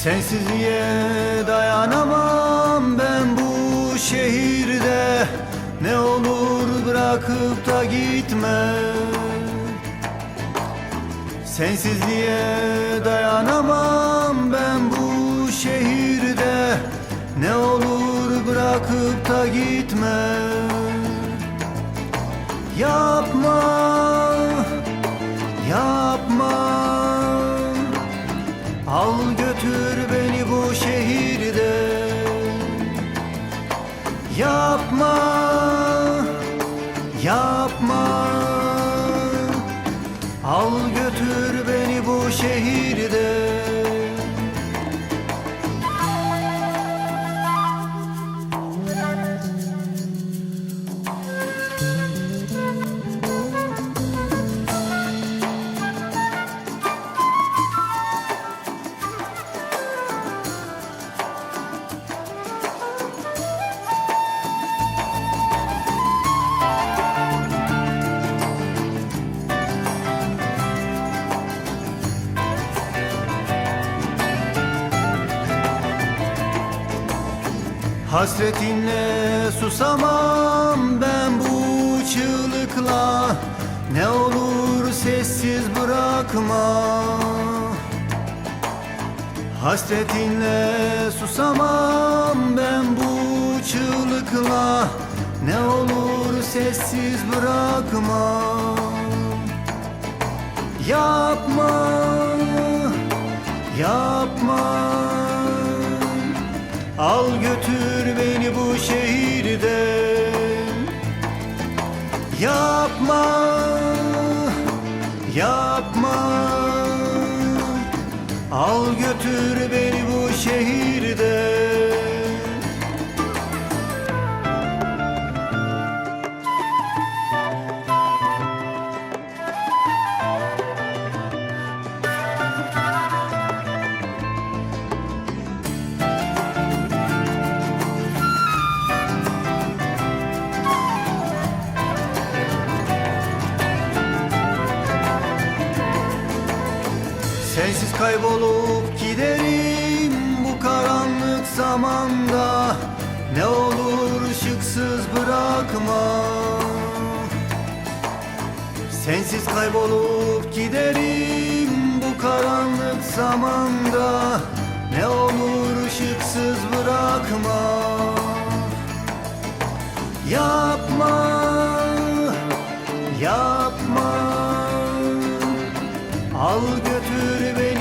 Sensizliğe dayanamam ben bu şehirde. Ne olur bırakıp da gitme. Sensizliğe dayanamam ben bu şehirde. Ne olur bırakıp da gitme. Yapma, yapma. Al götür beni bu şehirde. Yapma, yapma. Al götür beni bu şehirde. Hasretinle susamam ben bu çığlıkla. Ne olur sessiz bırakma. Hasretinle susamam ben bu çığlıkla. Ne olur sessiz bırakma. Yapma, yapma. Al götür beni bu şehirden. Yapma, yapma. Al götür beni bu şehirden. Sensiz kaybolup giderim bu karanlık zamanda. Ne olur ışıksız bırakma. Sensiz kaybolup giderim bu karanlık zamanda. Ne olur ışıksız bırakma. Yapma, yapma. Al götür beni